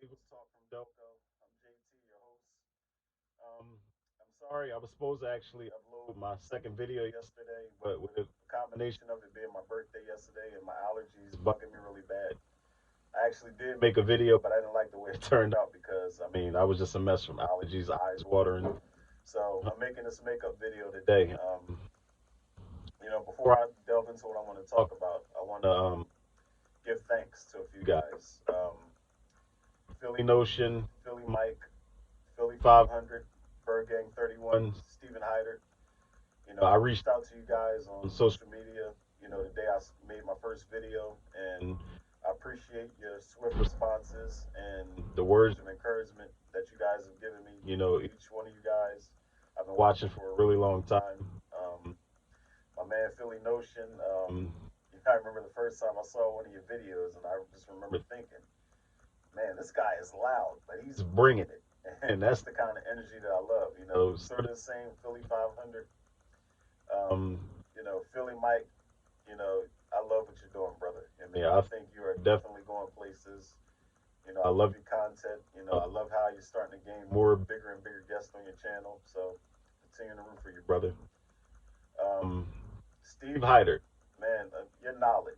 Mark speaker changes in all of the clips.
Speaker 1: Eagles Talk from Delco. I'm JT, your host. Um, I'm sorry, I was supposed to actually upload my second video yesterday, but with a combination of it being my birthday yesterday and my allergies bugging me really bad, I actually did make a video, but I didn't like the way it turned out because, I mean, I was just a mess from allergies, eyes watering. So I'm making this makeup video today. Before I delve into what I want to talk about, I want to give thanks to a few guys. Philly Notion, Philly Mike, Philly 500, Bird Gang 31, Stephen Hyder. I reached out to you guys on social media, the day I made my first video, and I appreciate your swift responses and the words of encouragement that you guys have given me. Each one of you guys, I've been watching for a really long time. My man Philly Notion, I remember the first time I saw one of your videos, and I just remember thinking, man, this guy is loud, but he's bringing it. And that's the kind of energy that I love. Sort of the same Philly 500. Philly Mike, I love what you're doing, brother. I mean, I think you are definitely going places. I love your content. I love how you're starting to gain more bigger and bigger guests on your channel. So continue to root for you, brother. Um, Steve Hyder, man, your knowledge.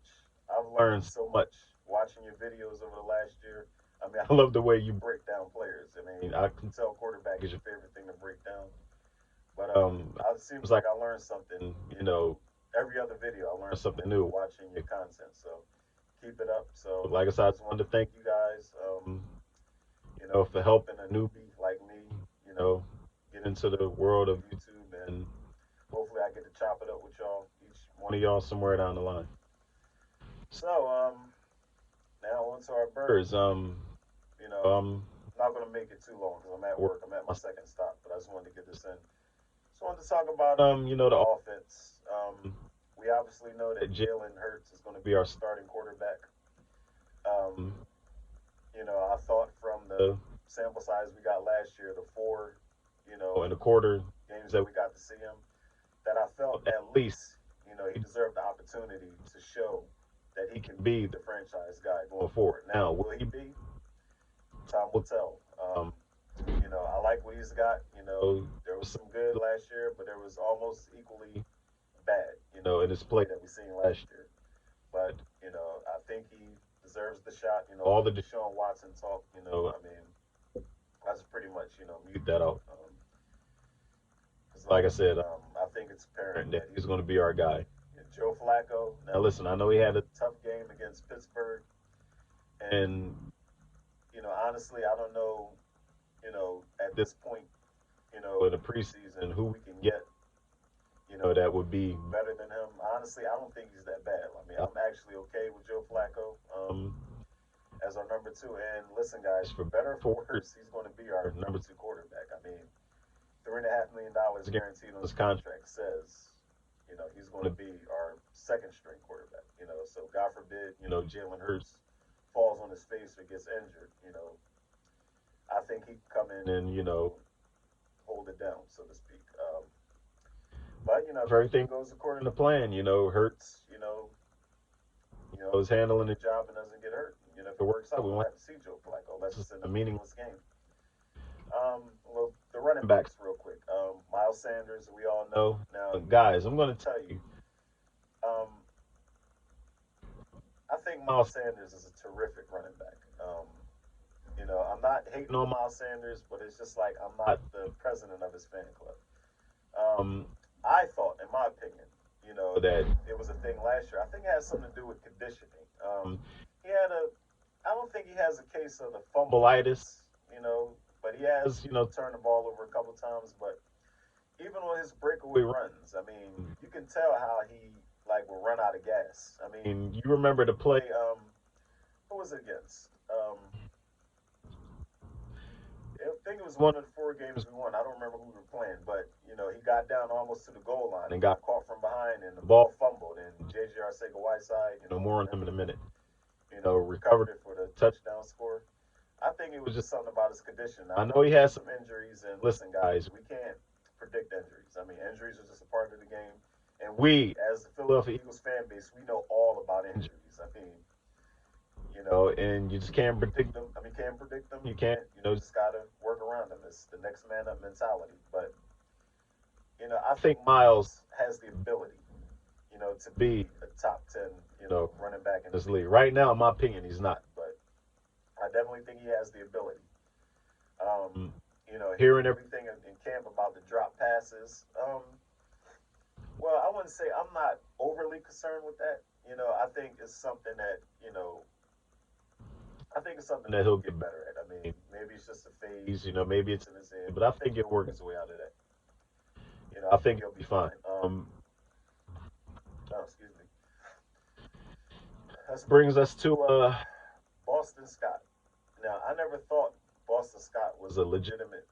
Speaker 1: I've learned so much watching your videos over the last year. I mean, I love the way you break down players. I mean, I can tell quarterback is your favorite thing to break down. But it seems like I learned something. Every other video I learned something new watching your content. So keep it up. So like I said, I just wanted to thank you guys. For helping a newbie like me. Get into the world of YouTube, and hopefully I get to chop it up with y'all, each one of y'all somewhere down the line. So now on to our birds. I'm not gonna make it too long because I'm at work. I'm at my second stop, but I just wanted to get this in. Just wanted to talk about the offense. We obviously know that Jalen Hurts is going to be our starting quarterback. Um, I thought from the sample size we got last year, the four, and a quarter games that we got to see him, that I felt at least, he deserved the opportunity to show that he can be the franchise guy going forward. Now, will he be? Time will tell. I like what he's got. There was some good last year, but there was almost equally bad, in his play that we seen last year. But, I think he deserves the shot. All the Deshaun Watson talk, I mean, I just pretty much, mute that out. Because, like I said, I think it's apparent that he's going to be our guy. Joe Flacco. Now, listen, I know he had a tough game against Pittsburgh. And, honestly, I don't know, at this point, in the preseason, who we can get, that would be better than him. Honestly, I don't think he's that bad. I mean, I'm actually okay with Joe Flacco as our number two. And listen, guys, for better or for worse, he's going to be our number two quarterback. I mean, $3.5 million guaranteed on his contract says, he's going to be our second string quarterback. So God forbid, Jalen Hurts falls on his face or gets injured. I think he can come in and hold it down, so to speak. But if everything goes according to plan, Hurts, is handling the job and doesn't get hurt. If it works out, we won't have to see Joe Flacco unless it's in a meaningless game. Well, the running backs, real quick. Miles Sanders, we all know. Now, guys, I'm going to tell you, um, I think Miles Sanders is a terrific running back. I'm not hating on Miles Sanders, but it's just like I'm not the president of his fan club. I thought, in my opinion, that it was a thing last year. I think it has something to do with conditioning. He had I don't think he has a case of the fumbleitis, but he has, turned the ball over a couple times. But even on his breakaway runs, I mean, you can tell how he like will run out of gas. I mean, you remember the play? Who was it against? I think it was one of the four games we won. I don't remember who we were playing, but he got down almost to the goal line and got caught from behind, and the ball fumbled. And JJ Arcega-Whiteside, more on him in a minute. Recovered it for the touchdown score. I think it was just something about his condition. I know he has some injuries, and listen, guys, we can't predict injuries. I mean, injuries are just a part of the game, and we, as the Philadelphia Eagles fan base, we know all about injuries. I mean, and you just can't predict them. I mean, can't predict them. You can't, just gotta work around them. It's the next man up mentality. But I think Miles has the ability, to be a top 10, running back in this league. Right now, in my opinion, he's not, but I definitely think he has the ability. Hearing everything in camp about the drop passes. Well, I wouldn't say I'm not overly concerned with that. I think it's something that I think it's something that he'll get better at. I mean, maybe it's just a phase. Maybe it's in his head, but I think he'll work his way out of that. I think he'll be fine. Oh, excuse me. This brings us to Boston Scott. Now, I never thought Boston Scott was a legitimate,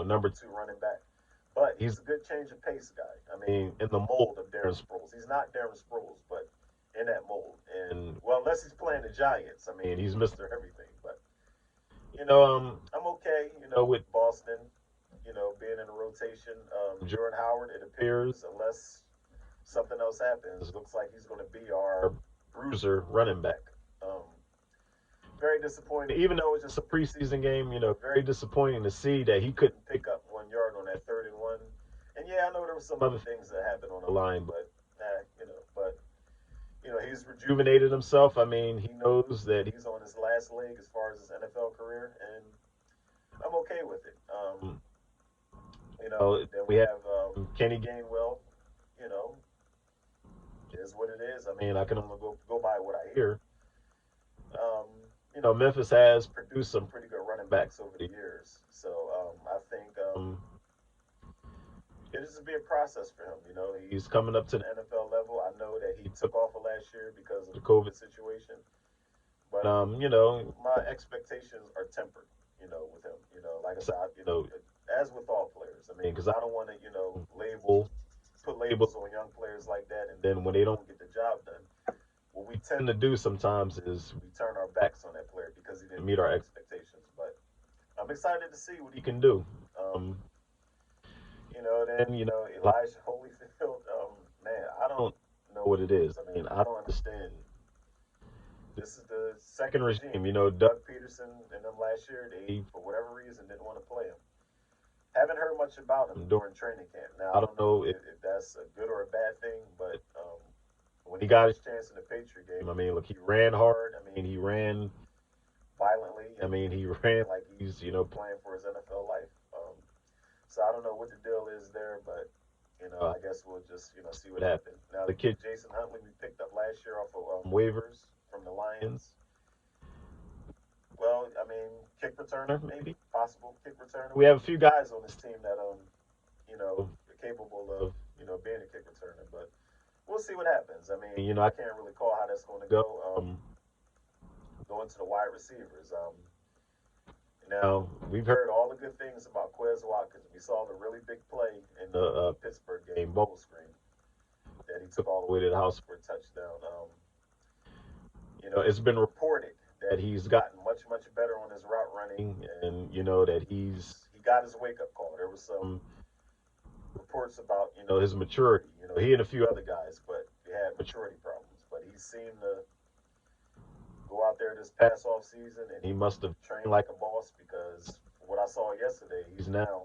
Speaker 1: number two running back, but he's a good change of pace guy. I mean, in the mold of Darren Sproles. He's not Darren Sproles, but in that mold. And well, unless he's playing the Giants, I mean, he's Mr. Everything. But I'm okay, with Boston, being in the rotation. Jordan Howard, it appears, unless something else happens, looks like he's going to be our bruiser running back. Um, Very disappointing, even though it was just a preseason game. Very disappointing to see that he couldn't pick up 1 yard on that 3rd and 1. And yeah, I know there were some other things that happened on the line, but but he's rejuvenated himself. I mean, he knows that he's on his last leg as far as his NFL career, and I'm okay with it. Then we have Kenny Gainwell. You know, is what it is. I mean, I can only go by what I hear. Um, Memphis has produced some pretty good running backs over the years, so I think it is to be a process for him. He's coming up to the NFL level. I know that he took off of last year because of the COVID situation, but my expectations are tempered. With him. Like I said, as with all players. I mean, because I don't want to, put labels on young players like that, and then when they don't get the job done, what we tend to do sometimes is we turn our backs on that player because he didn't meet our expectations. But I'm excited to see what he can do. Then Elijah Holyfield. Man, I don't know what it is. I mean, I don't understand. This is the second regime. Doug Peterson and them last year, they for whatever reason didn't want to play him. Haven't heard much about him during training camp. Now I don't know if that's a good or a bad thing, but when he got his chance in the Patriot game, I mean, look, he ran hard. I mean, he ran violently. I mean, he ran like he's playing for his NFL life. So I don't know what the deal is there, but I guess we'll just see what happens. Now the kid Jason Huntley we picked up last year off of waivers from the Lions. Well, I mean, kick returner maybe possible kick returner. We have a few guys on this team that are capable of being a kick returner, but we'll see what happens. I mean, I can't really call how that's going to go. Going to the wide receivers. Now, we've heard all the good things about Quez Watkins. We saw the really big play in the Pittsburgh game, bubble screen, that he took all the way to the house for a touchdown. It's been reported that he's gotten much, much better on his route running, and that he got his wake up call. There was some reports about his maturity. He and a few other guys, but they had maturity problems. But he seemed to go out there this past off season, and he must have trained like a boss because what I saw yesterday, he's now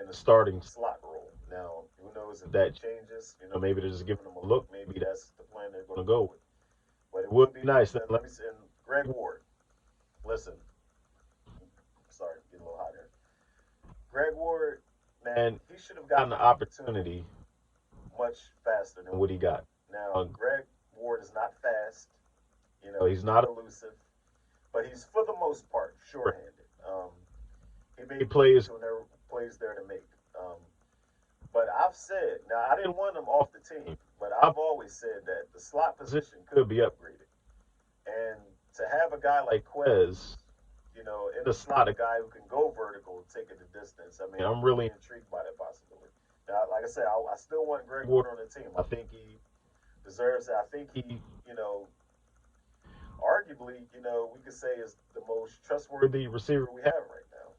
Speaker 1: in the starting slot role. Now, who knows if that changes? Maybe they're just giving him a look. Maybe that's the plan they're going to go with. But it would be nice. And let me say, Greg Ward. Listen, sorry, getting a little hot here. Greg Ward, man, he should have gotten the opportunity much faster than what he got. Now, Greg Ward is not fast. He's not elusive, but he's for the most part sure-handed. He made plays when there were plays there to make. But I've said, now I didn't want him off the team, but I've always said that the slot position could be upgraded. And to have a guy like Quez, in the slot, a guy who can go vertical and take it the distance, I mean, I'm really intrigued by that possibility. Now, like I said, I still want Greg Ward on the team. I think he deserves it. I think he, arguably, we could say is the most trustworthy receiver we have right now.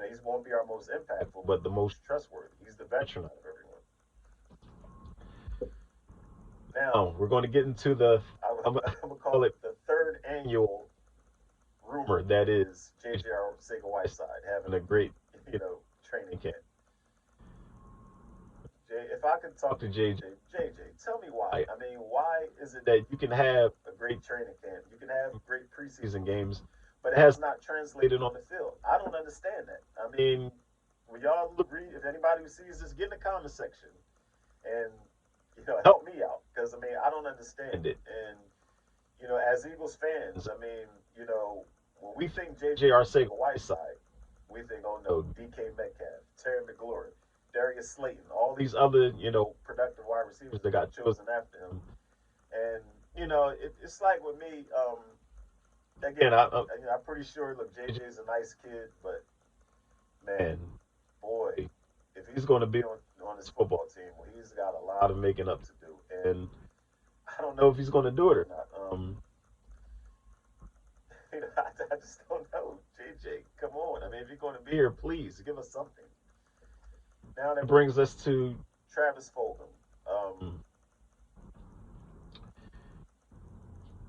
Speaker 1: He's won't be our most impactful, but the most trustworthy. He's the veteran out of everyone. Now we're going to get into the. I'm gonna call it the third annual rumor that is J.J. Arcega-Whiteside having a great, training camp. If I could talk to JJ, tell me why. I mean, why is it that you can have a great training camp, you can have great preseason games, but it has not translated on the field? I don't understand that. I mean, when y'all agree, if anybody who sees this, get in the comment section and help me out because I mean I don't understand it. And as Eagles fans, I mean, when we think J.J. Arcega-Whiteside, we think, oh no, D.K. Metcalf, Terry McLaurin, Darius Slayton, all these other, productive wide receivers that got chosen after him. And, it's like with me, again, I'm pretty sure, look, JJ's a nice kid, but, man, boy, if he's going to be on this football team, well, he's got a lot of making up to do. And I don't know if he's going to do it or not. I just don't know. JJ, come on. I mean, if you're going to be here, please give us something. Now that brings us to Travis Fulgham.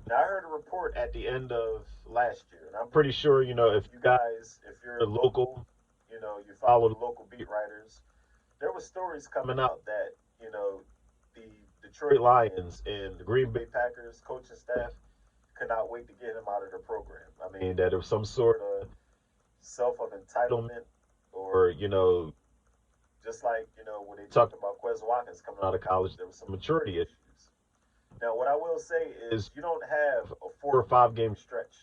Speaker 1: Now I heard a report at the end of last year, and I'm pretty sure, if you're local, you follow the local beat writers, there were stories coming out that, the Detroit Lions and the Green Bay Packers coaching staff could not wait to get him out of their program. I mean, that there was some sort of self of entitlement or, just like, when they talked about Quez Watkins coming out of college, there was some maturity issues. Now, what I will say is you don't have a 4 or 5 game stretch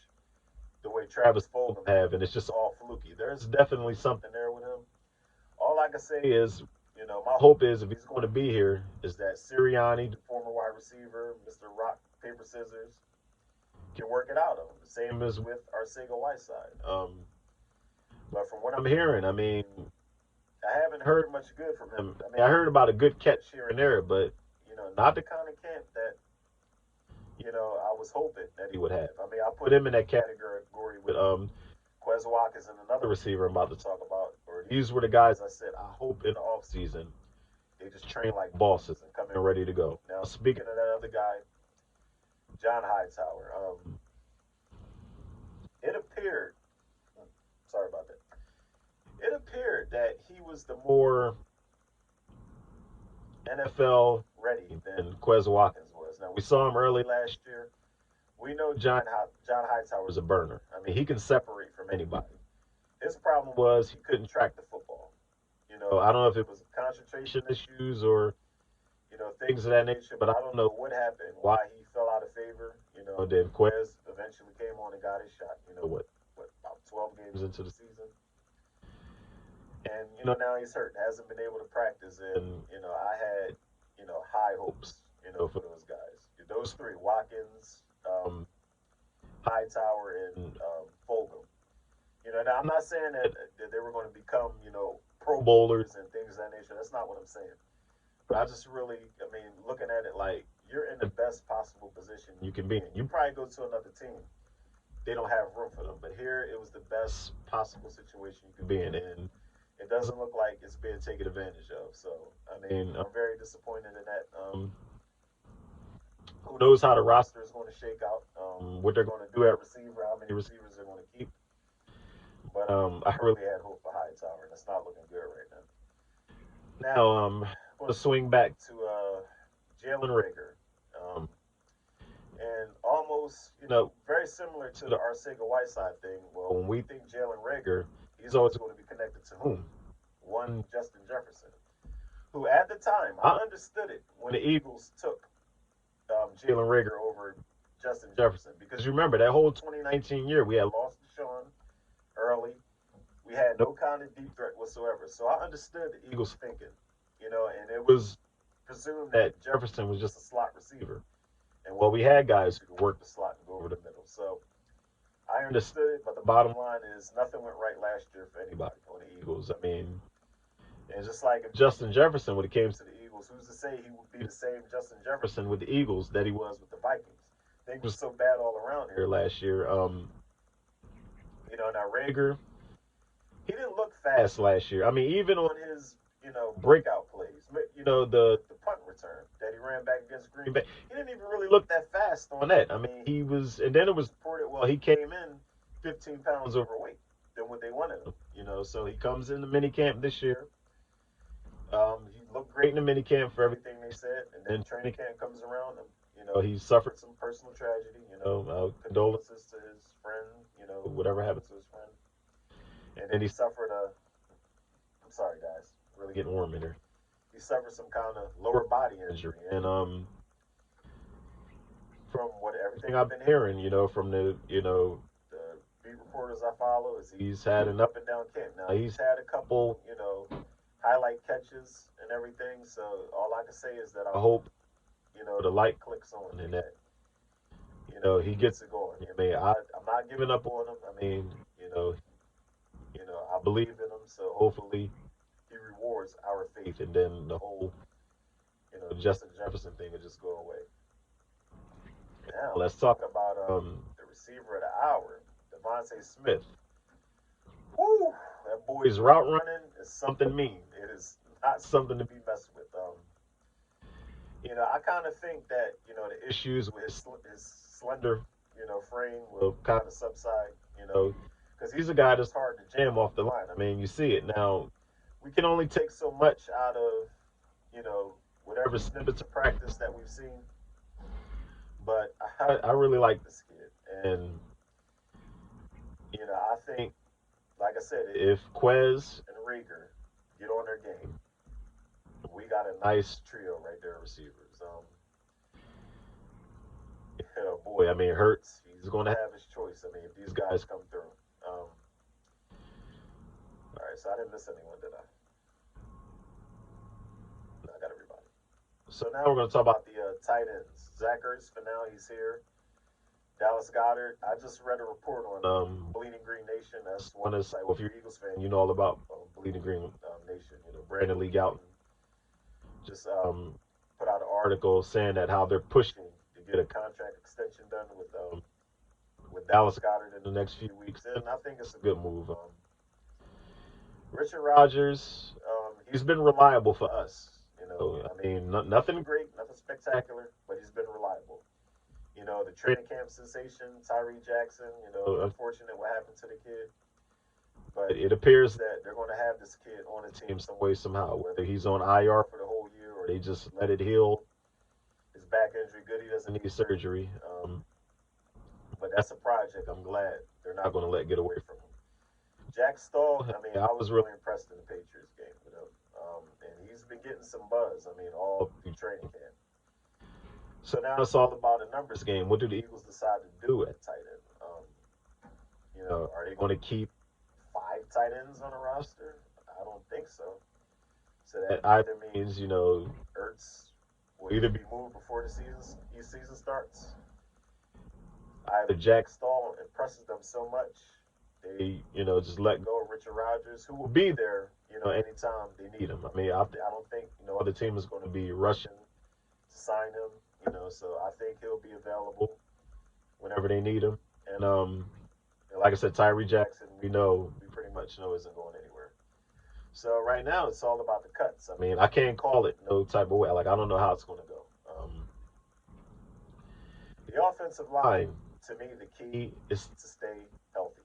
Speaker 1: the way Travis Fulgham have, and it's just all fluky. There's definitely something there with him. All I can say is, my hope is if he's going to be here, is that Sirianni, the former wide receiver, Mr. Rock, Paper, Scissors, can work it out of him. The same as with Arcega-Whiteside. But from what I'm hearing, I mean, I haven't heard much good from him. I mean, I heard about a good catch here and there, but, not the kind of camp that, I was hoping that he would have. I mean, I put him in that category with Quez Watkins and another receiver I'm about to talk about. Or these were the guys I said, I hope in the offseason they just train like bosses and come in ready to go. Now, speaking of that other guy, John Hightower, it appeared, sorry about that, it appeared that he was the more NFL ready than Quez Watkins was. Now, we saw him early last year. We know John Hightower is a burner. I mean, he can separate from anybody. His problem was he couldn't track the football. I don't know if it was concentration issues or, things of that nature, but I don't know what happened, why he fell out of favor. Then Quez eventually came on and got his shot, about 12 games into the season. And, now he's hurt, hasn't been able to practice. And, I had, high hopes, for those guys. Those three, Watkins, Hightower, and Fulgham. Now I'm not saying that they were going to become, Pro Bowlers and things of that nature. That's not what I'm saying. But I just really, I mean, looking at it like you're in the best possible position you can be in. You probably go to another team. They don't have room for them. But here, it was the best possible situation you could be in. And it doesn't look like it's being taken advantage of. So, I mean, I'm very disappointed in that. Who knows how the roster is going to shake out, what they're going to do at receiver, how many receivers they're going to keep. But I really had hope for Hightower, and it's not looking good right now. Now, I'm going to swing back to Jalen Reagor. And almost, very similar to the Arcega-Whiteside thing. Well, when we think Jalen Reagor, he's always going to be connected to whom? One Justin Jefferson, who at the time, I understood it when the Eagles took Jalen Reagor over Justin Jefferson. Because you remember, that whole 2019 year, we had lost Deshaun early. We had no kind of deep threat whatsoever. So I understood the Eagles thinking, and it was presumed that Jefferson was just a slot receiver. And we had guys who could work the slot and go over the middle. So I understood it, but the bottom line is nothing went right last year for anybody on the Eagles. I mean, and just like if Justin Jefferson would have came to the Eagles, who's to say he would be the same Justin Jefferson with the Eagles that he was with the Vikings? Things were so bad all around here last year. Now Reagor, he didn't look fast last year. I mean, even on his, breakout plays. The punt return that he ran back against Green Bay. He didn't even really look that fast on that. I mean, he was, and then it was reported, well, he came in 15 pounds overweight than what they wanted him. So he comes into minicamp this year. He looked great in the minicamp for everything they said, and then training camp comes around. He suffered some personal tragedy. Condolences to his friend. Whatever happened to his friend, and then he suffered a. I'm sorry, guys. Really getting warm in here. He suffered some kind of lower body injury, and from what everything I've been hearing, from the beat reporters I follow, is he's had an up and down camp. Now he's had a couple, highlight catches and everything. So all I can say is that I hope, the light clicks on and that, he gets it going. I mean, I'm not giving up on him. I mean, I believe in him. So hopefully he rewards our faith, and then the whole, Justin Jefferson thing will just go away. Now let's talk about the receiver of the hour, Davonte Smith. Woo! That boy's route running is something mean. It is not something to be messed with. I kind of think that the issues with his slender frame will kind of subside. Because he's a guy that's hard to jam off the line. I mean, you see it now. We can only take so much out of whatever snippets of practice that we've seen. But I really like this kid, and I think, like I said, if Quez and Rieger get on their game, we got a nice trio right there, receivers. Boy, I mean, Hurts, he's going to have his choice. I mean, if these guys come through. All right, so I didn't miss anyone, did I? No, I got everybody. So now we're going to talk about the tight ends. Zach Ertz, for now, he's here. Dallas Goddard. I just read a report on Bleeding Green Nation. That's one of the sites. Well, if you're an Eagles fan, you know all about Bleeding Green Nation. Brandon Lee Gouton just put out an article saying that how they're pushing to get a contract extension done with Dallas Goddard in the next few weeks, and I think it's a good move. Richard Rodgers, he's been reliable for us. I mean, nothing great, nothing spectacular, but he's been reliable. The training camp sensation, Tyree Jackson, unfortunate what happened to the kid. But it appears that they're going to have this kid on the team some way, somehow, whether he's on IR for the whole year or they just let it heal. His back injury, good, he doesn't need surgery. But that's a project I'm glad they're not going to let get away from him. Jack Stahl, I mean, I was really impressed in the Patriots game with him. And he's been getting some buzz, I mean, all through training camp. So now it's all about a numbers game. What do the Eagles decide to do at tight end? Are they going to keep 5 tight ends on a roster? I don't think so. So that either means, Ertz will either be moved before the season starts. Either Jack Stahl impresses them so much, they, just let go of Richard Rodgers, who will be there, anytime they need him. I mean, I don't think, other team is going to be rushing to sign him, so I think he'll be available whenever they need him. And like I said, Tyree Jackson, we pretty much know isn't going anywhere. So right now, it's all about the cuts. I mean, I can't call it no type of way. Like, I don't know how it's going to go. The offensive line, to me, the key is to stay healthy.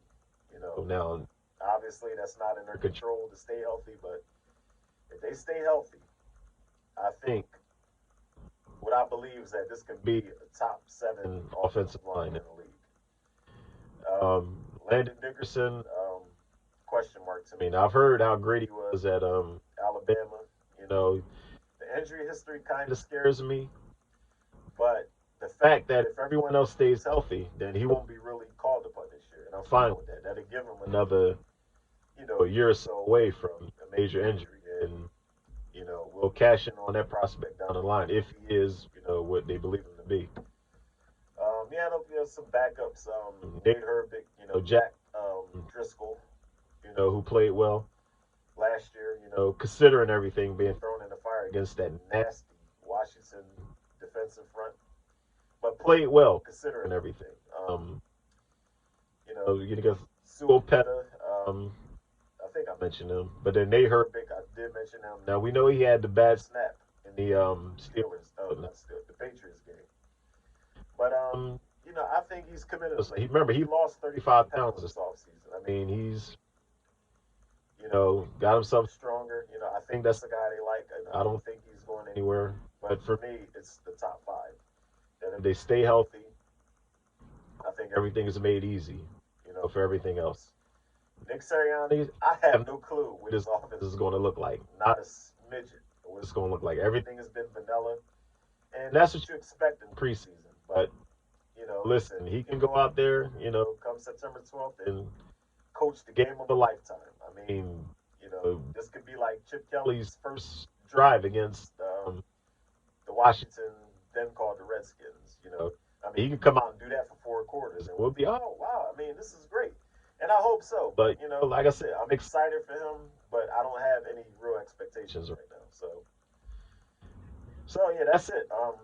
Speaker 1: Now, obviously, that's not in their control to stay healthy, but if they stay healthy, I think what I believe is that this can be a top 7 offensive line in the league. Landon Dickerson, question mark to me. Now, I've heard how great he was at Alabama. The injury history kind of scares me, but the fact that if everyone else stays healthy, then he won't be really called upon this year, and I'm fine with that. That'll give him another, a year or so away from a major injury, and we'll cash in on that prospect down the line if he is, what they believe him to be. There's some backups. Nate Herbig, Jack Driscoll, who played well last year. Considering everything being thrown in the fire against that nasty Washington defensive front, but played well considering everything. You got Suopeta. I think I mentioned him, but then Nate Herbig, I did mention him. Now we know he had the bad snap in the Steelers, not Steelers, the Patriots game. But I think he's committed. Remember, he lost 35 pounds this offseason. I mean, he's got himself stronger. I think that's the guy they like. I don't think he's going anywhere. But for me, it's the top five. And if they stay healthy, I think everything is made easy, for everything else. Nick Sirianni, I have no clue what his offense is going to look like. Not a smidget of what it's going to look like. Everything has been vanilla. And that's what you expect in preseason. But, listen, he can go out there, come September 12th and coach the game of a lifetime. I mean, this could be like Chip Kelly's first drive against the Washington, then called the Redskins. I mean, he can come out and do that for 4 quarters, and we'll be, oh wow, I mean, this is great, and I hope so. But like I said, I'm excited for him, but I don't have any real expectations right now. So yeah, that's it. I'm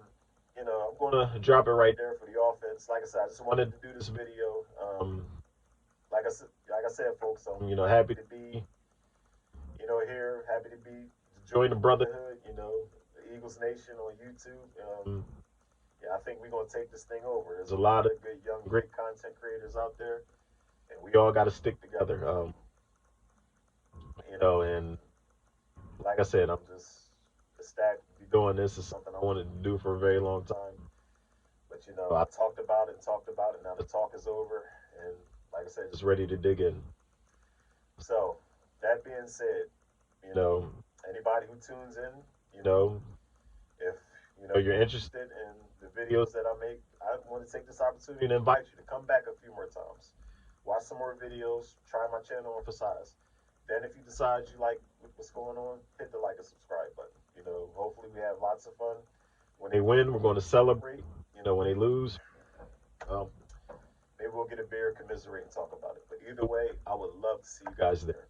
Speaker 1: gonna drop it right there for the offense. Like I said, I just wanted to do this video. Like I said, folks, I'm happy to be here, happy to be join the brotherhood. The Eagles Nation on YouTube. Yeah, I think we're gonna take this thing over. There's a lot of good, young, great content creators out there, and we all got to stick together. And like I said, I'm just ecstatic to be doing this. Is something I wanted to do for a very long time. But I talked about it and talked about it. Now the talk is over, and like I said, just ready to dig in. So that being said, anybody who tunes in, if you're interested in the videos that I make, I want to take this opportunity to invite you to come back a few more times, watch some more videos, try my channel on for size. Then if you decide you like what's going on, hit the like and subscribe button. Hopefully we have lots of fun. When they win, we're going to celebrate. When they lose, maybe we'll get a beer, commiserate, and talk about it. But either way, I would love to see you guys there.